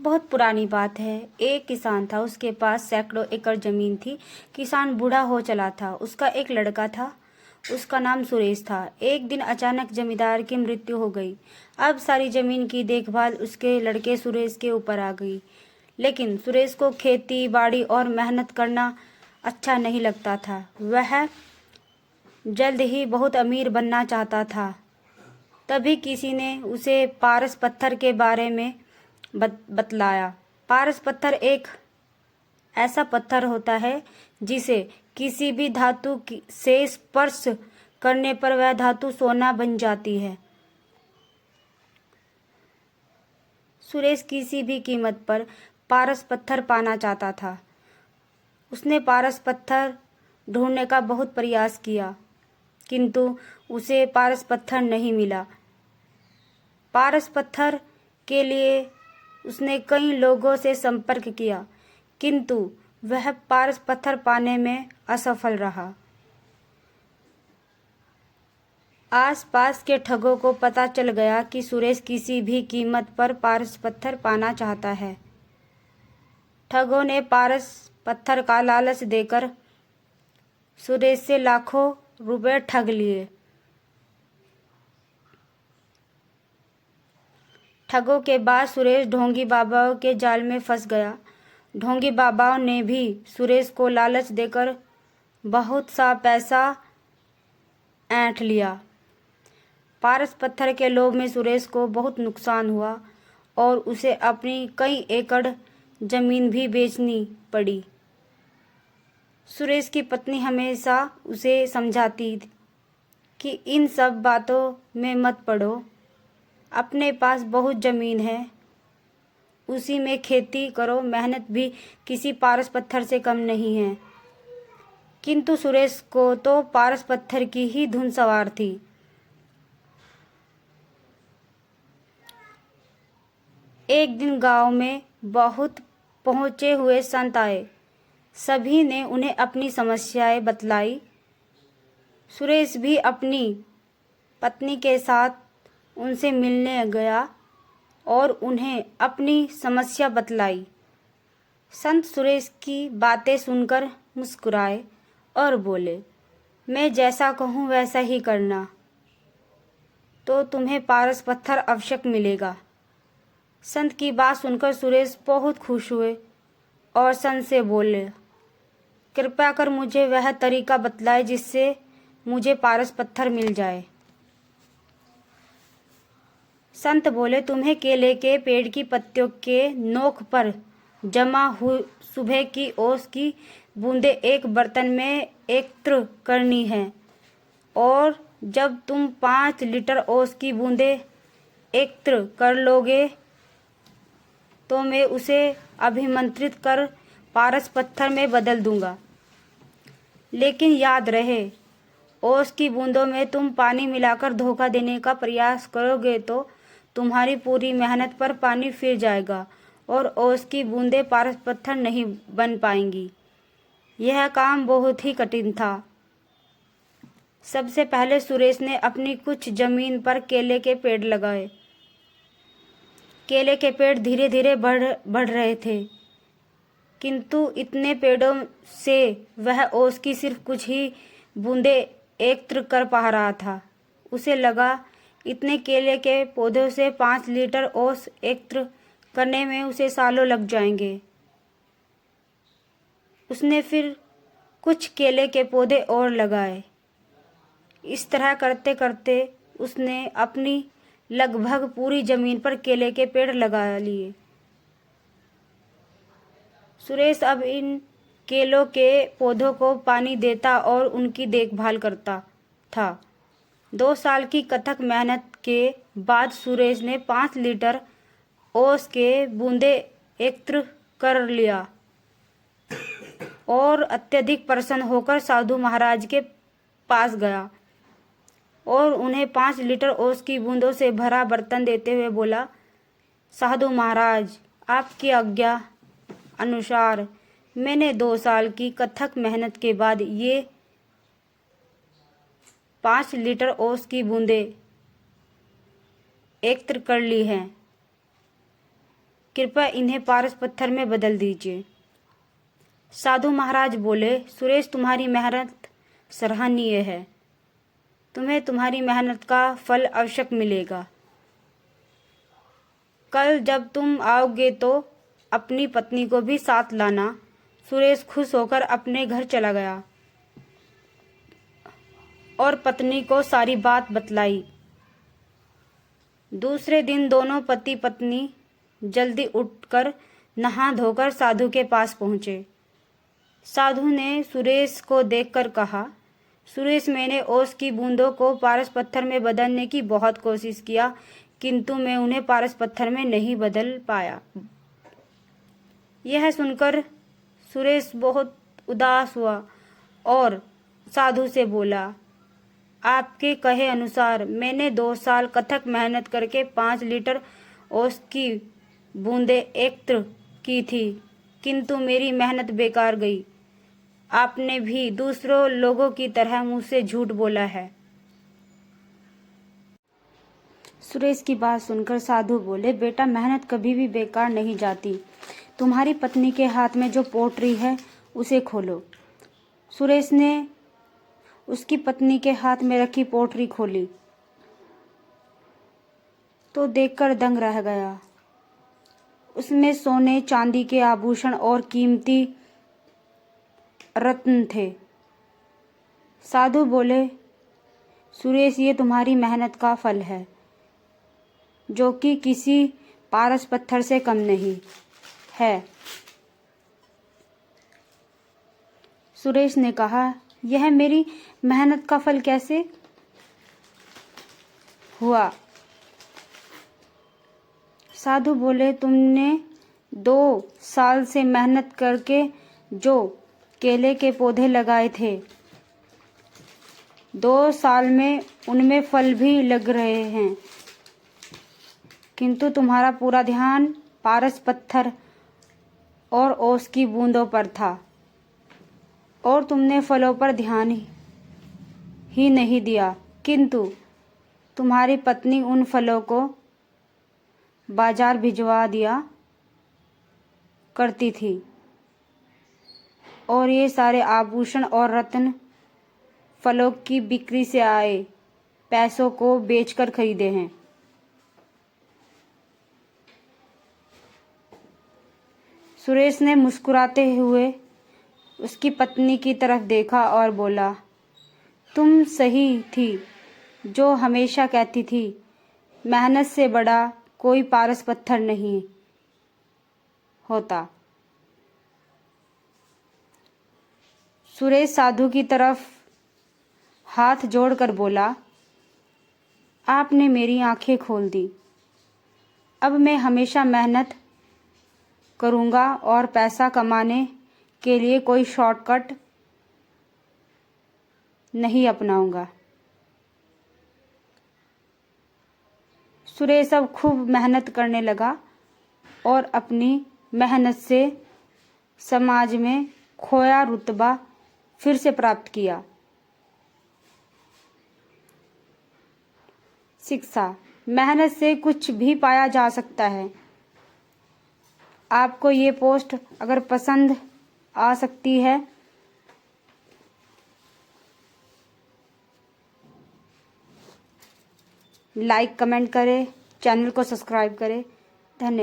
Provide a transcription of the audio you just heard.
बहुत पुरानी बात है। एक किसान था, उसके पास सैकड़ों एकड़ जमीन थी। किसान बूढ़ा हो चला था। उसका एक लड़का था, उसका नाम सुरेश था। एक दिन अचानक जमींदार की मृत्यु हो गई। अब सारी जमीन की देखभाल उसके लड़के सुरेश के ऊपर आ गई। लेकिन सुरेश को खेती बाड़ी और मेहनत करना अच्छा नहीं लगता था। वह जल्द ही बहुत अमीर बनना चाहता था। तभी किसी ने उसे पारस पत्थर के बारे में बतलाया। पारस पत्थर एक ऐसा पत्थर होता है जिसे किसी भी धातु से स्पर्श करने पर वह धातु सोना बन जाती है। सुरेश किसी भी कीमत पर पारस पत्थर पाना चाहता था। उसने पारस पत्थर ढूंढने का बहुत प्रयास किया, किंतु उसे पारस पत्थर नहीं मिला। पारस पत्थर के लिए उसने कई लोगों से संपर्क किया, किंतु वह पारस पत्थर पाने में असफल रहा। आसपास के ठगों को पता चल गया कि सुरेश किसी भी कीमत पर पारस पत्थर पाना चाहता है। ठगों ने पारस पत्थर का लालच देकर सुरेश से लाखों रुपए ठग लिए। ठगों के बाद सुरेश ढोंगी बाबाओं के जाल में फंस गया। ढोंगी बाबाओं ने भी सुरेश को लालच देकर बहुत सा पैसा ऐंठ लिया। पारस पत्थर के लोभ में सुरेश को बहुत नुकसान हुआ और उसे अपनी कई एकड़ जमीन भी बेचनी पड़ी। सुरेश की पत्नी हमेशा उसे समझाती कि इन सब बातों में मत पड़ो, अपने पास बहुत जमीन है, उसी में खेती करो, मेहनत भी किसी पारस पत्थर से कम नहीं है। किंतु सुरेश को तो पारस पत्थर की ही धुन सवार थी। एक दिन गांव में बहुत पहुंचे हुए संत आए। सभी ने उन्हें अपनी समस्याएं बतलाई। सुरेश भी अपनी पत्नी के साथ उनसे मिलने गया और उन्हें अपनी समस्या बतलाई। संत सुरेश की बातें सुनकर मुस्कुराए और बोले, मैं जैसा कहूँ वैसा ही करना, तो तुम्हें पारस पत्थर आवश्यक मिलेगा। संत की बात सुनकर सुरेश बहुत खुश हुए और संत से बोले, कृपया कर मुझे वह तरीका बतलाए जिससे मुझे पारस पत्थर मिल जाए। संत बोले, तुम्हें केले के पेड़ की पत्तियों के नोक पर जमा हुई सुबह की ओस की बूंदें एक बर्तन में एकत्र करनी है और जब तुम 5 लीटर ओस की बूंदें एकत्र कर लोगे तो मैं उसे अभिमंत्रित कर पारस पत्थर में बदल दूंगा। लेकिन याद रहे, ओस की बूंदों में तुम पानी मिलाकर धोखा देने का प्रयास करोगे तो तुम्हारी पूरी मेहनत पर पानी फिर जाएगा और ओस की बूंदें पारस पत्थर नहीं बन पाएंगी। यह काम बहुत ही कठिन था। सबसे पहले सुरेश ने अपनी कुछ जमीन पर केले के पेड़ लगाए। केले के पेड़ धीरे धीरे बढ़ रहे थे, किंतु इतने पेड़ों से वह ओस की सिर्फ कुछ ही बूंदें एकत्र कर पा रहा था। उसे लगा, इतने केले के पौधों से 5 लीटर ओस एकत्र करने में उसे सालों लग जाएंगे। उसने फिर कुछ केले के पौधे और लगाए। इस तरह करते करते उसने अपनी लगभग पूरी जमीन पर केले के पेड़ लगा लिए। सुरेश अब इन केलों के पौधों को पानी देता और उनकी देखभाल करता था। 2 साल की कथक मेहनत के बाद सुरेश ने 5 लीटर ओस के बूंदे एकत्र कर लिया और अत्यधिक प्रसन्न होकर साधु महाराज के पास गया और उन्हें 5 लीटर ओस की बूंदों से भरा बर्तन देते हुए बोला, साधु महाराज, आपकी आज्ञा अनुसार मैंने 2 साल की कथक मेहनत के बाद ये 5 लीटर ओस की बूंदें एकत्र कर ली हैं। कृपया इन्हें पारस पत्थर में बदल दीजिए। साधु महाराज बोले, सुरेश, तुम्हारी मेहनत सराहनीय है। तुम्हें तुम्हारी मेहनत का फल अवश्य मिलेगा। कल जब तुम आओगे तो अपनी पत्नी को भी साथ लाना। सुरेश खुश होकर अपने घर चला गया और पत्नी को सारी बात बतलाई। दूसरे दिन दोनों पति पत्नी जल्दी उठकर नहा धोकर साधु के पास पहुँचे। साधु ने सुरेश को देखकर कहा, सुरेश, मैंने ओस की बूंदों को पारस पत्थर में बदलने की बहुत कोशिश किया, किंतु मैं उन्हें पारस पत्थर में नहीं बदल पाया। यह सुनकर सुरेश बहुत उदास हुआ और साधु से बोला, आपके कहे अनुसार मैंने 2 साल कथक मेहनत करके 5 लीटर ओस की बूंदें एकत्र की थी, किंतु मेरी मेहनत बेकार गई। आपने भी दूसरों लोगों की तरह मुझसे झूठ बोला है। सुरेश की बात सुनकर साधु बोले, बेटा, मेहनत कभी भी बेकार नहीं जाती। तुम्हारी पत्नी के हाथ में जो पोटरी है उसे खोलो। सुरेश ने उसकी पत्नी के हाथ में रखी पोटरी खोली तो देखकर दंग रह गया। उसमें सोने चांदी के आभूषण और कीमती रत्न थे। साधु बोले, सुरेश, ये तुम्हारी मेहनत का फल है, जो कि किसी पारस पत्थर से कम नहीं है। सुरेश ने कहा, यह मेरी मेहनत का फल कैसे हुआ? साधु बोले, तुमने 2 साल से मेहनत करके जो केले के पौधे लगाए थे, 2 साल में उनमें फल भी लग रहे हैं, किंतु तुम्हारा पूरा ध्यान पारस पत्थर और ओस की बूंदों पर था और तुमने फलों पर ध्यान ही नहीं दिया, किंतु तुम्हारी पत्नी उन फलों को बाजार भिजवा दिया करती थी और ये सारे आभूषण और रत्न फलों की बिक्री से आए पैसों को बेचकर खरीदे हैं। सुरेश ने मुस्कुराते हुए उसकी पत्नी की तरफ देखा और बोला, तुम सही थी जो हमेशा कहती थी, मेहनत से बड़ा कोई पारस पत्थर नहीं होता। सुरेश साधु की तरफ हाथ जोड़कर बोला, आपने मेरी आंखें खोल दी। अब मैं हमेशा मेहनत करूँगा और पैसा कमाने के लिए कोई शॉर्टकट नहीं अपनाऊंगा। सुरेश अब खूब मेहनत करने लगा और अपनी मेहनत से समाज में खोया रुतबा फिर से प्राप्त किया। शिक्षा, मेहनत से कुछ भी पाया जा सकता है। आपको ये पोस्ट अगर पसंद आ सकती है लाइक कमेंट करें, चैनल को सब्सक्राइब करें। धन्यवाद।